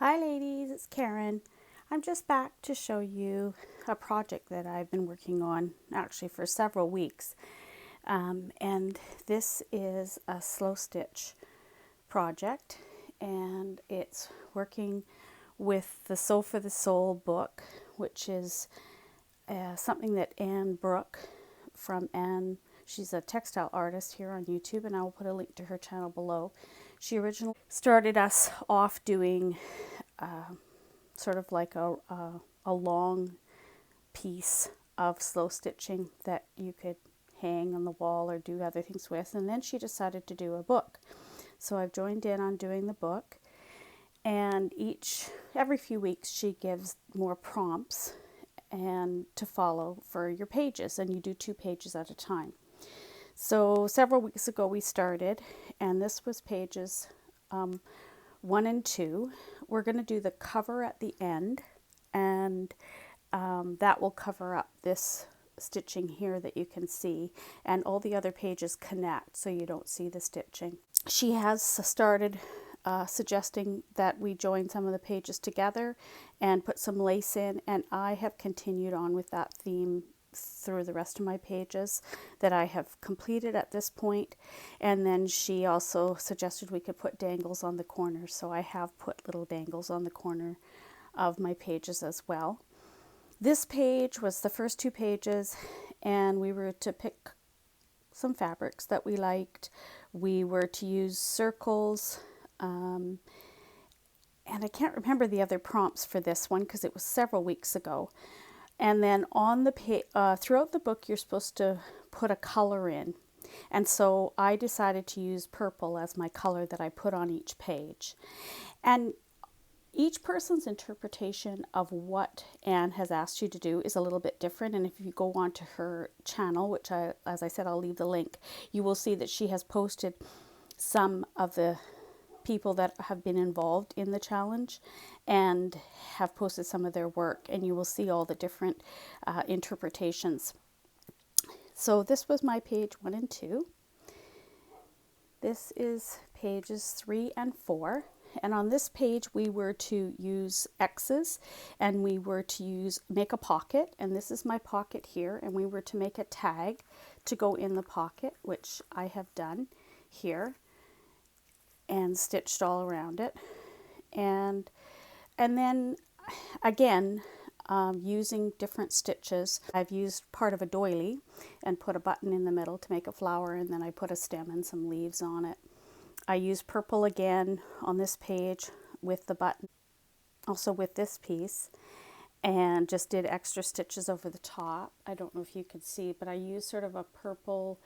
Hi ladies, it's Karen. I'm just back to show you a project that I've been working on actually for several weeks. And this is a slow stitch project, and it's working with the Sew for the Soul book, which is something that Brooke from she's a textile artist here on YouTube, and I will put a link to her channel below. She originally started us off doing sort of like a long piece of slow stitching that you could hang on the wall or do other things with, and then she decided to do a book. So I've joined in on doing the book, and every few weeks she gives more prompts and to follow for your pages, and you do 2 pages at a time. So several weeks ago we started, and this was pages 1 and 2. We're going to do the cover at the end, and that will cover up this stitching here that you can see, and all the other pages connect so you don't see the stitching. She has started suggesting that we join some of the pages together and put some lace in, and I have continued on with that theme through the rest of my pages that I have completed at this point. And then she also suggested we could put dangles on the corners, so I have put little dangles on the corner of my pages as well. This page was the first 2 pages, and we were to pick some fabrics that we liked. We were to use circles, and I can't remember the other prompts for this one because it was several weeks ago. And then on the throughout the book, you're supposed to put a color in. And so I decided to use purple as my color that I put on each page. And each person's interpretation of what Anne has asked you to do is a little bit different. And if you go onto her channel, which as I said, I'll leave the link, you will see that she has posted some of the people that have been involved in the challenge and have posted some of their work, and you will see all the different interpretations. So this was my page 1 and 2. This is pages 3 and 4. And on this page we were to use X's, and we were to make a pocket, and this is my pocket here, and we were to make a tag to go in the pocket, which I have done here and stitched all around it. And then again, using different stitches. I've used part of a doily and put a button in the middle to make a flower, and then I put a stem and some leaves on it. I used purple again on this page with the button, also with this piece, and just did extra stitches over the top. I don't know if you can see, but I used sort of a purple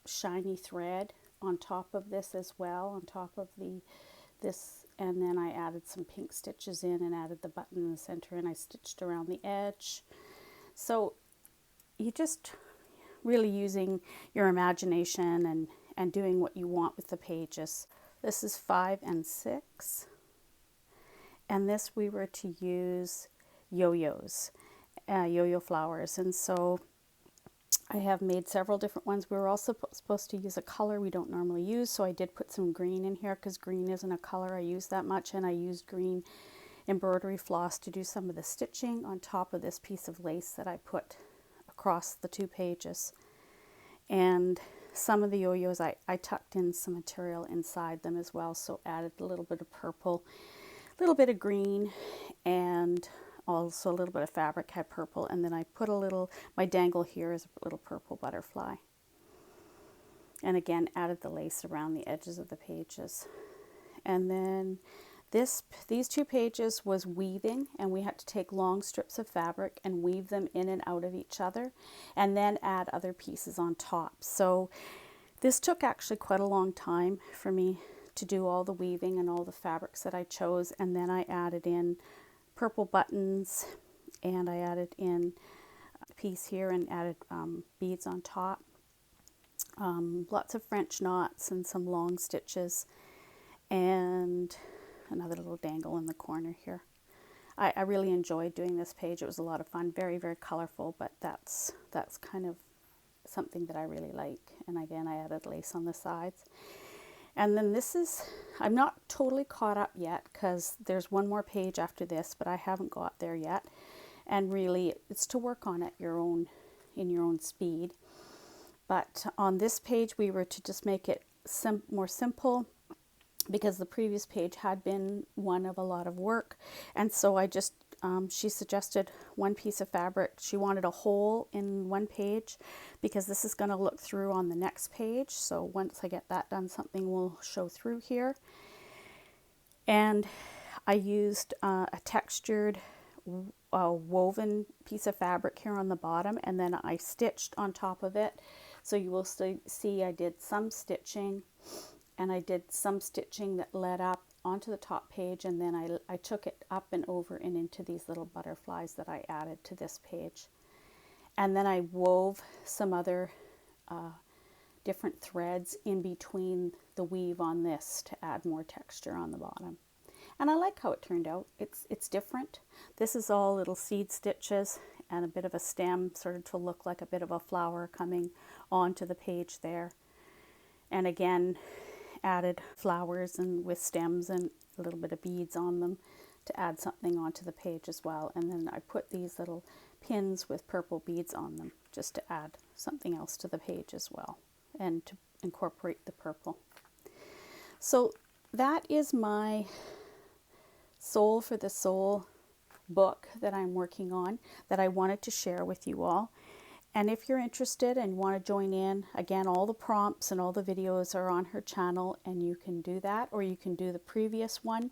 shiny thread on top of this as well, on top of this, and then I added some pink stitches in and added the button in the center, and I stitched around the edge. So you just really using your imagination and doing what you want with the pages. This is 5 and 6, and this we were to use yo-yos, yo-yo flowers, and so I have made several different ones. We were also supposed to use a color we don't normally use, so I did put some green in here because green isn't a color I use that much, and I used green embroidery floss to do some of the stitching on top of this piece of lace that I put across the 2 pages. And some of the yo-yos I tucked in some material inside them as well, so added a little bit of purple, a little bit of green, and also a little bit of fabric had purple, and then I put my dangle here is a little purple butterfly, and again added the lace around the edges of the pages. And then these 2 pages was weaving, and we had to take long strips of fabric and weave them in and out of each other, and then add other pieces on top. So this took actually quite a long time for me to do all the weaving and all the fabrics that I chose, and then I added in purple buttons, and I added in a piece here and added beads on top, lots of French knots and some long stitches, and another little dangle in the corner here. I really enjoyed doing this page. It was a lot of fun, very, very colorful, but that's kind of something that I really like. And again, I added lace on the sides. And then this is, I'm not totally caught up yet because there's one more page after this, but I haven't got there yet. And really, it's to work on at your own, in your own speed. But on this page, we were to just make it more simple because the previous page had been one of a lot of work. And so I just, she suggested one piece of fabric. She wanted a hole in one page because this is going to look through on the next page. So once I get that done, something will show through here. And I used a textured woven piece of fabric here on the bottom, and then I stitched on top of it. So you will see I did some stitching, and I did some stitching that led up onto the top page, and then I took it up and over and into these little butterflies that I added to this page. And then I wove some other different threads in between the weave on this to add more texture on the bottom. And I like how it turned out. It's different. This is all little seed stitches and a bit of a stem, sort of to look like a bit of a flower coming onto the page there. And again, added flowers and with stems and a little bit of beads on them to add something onto the page as well. And then I put these little pins with purple beads on them just to add something else to the page as well and to incorporate the purple. So that is my Soul for the Soul book that I'm working on that I wanted to share with you all. And if you're interested and want to join in, again, all the prompts and all the videos are on her channel, and you can do that, or you can do the previous one.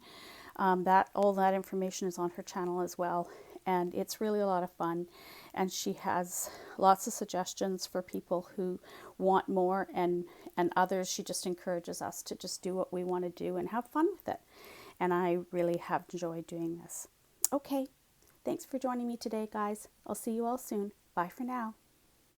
All that information is on her channel as well, and it's really a lot of fun. And she has lots of suggestions for people who want more, and others. She just encourages us to just do what we want to do and have fun with it. And I really have enjoyed doing this. Okay, thanks for joining me today, guys. I'll see you all soon. Bye for now.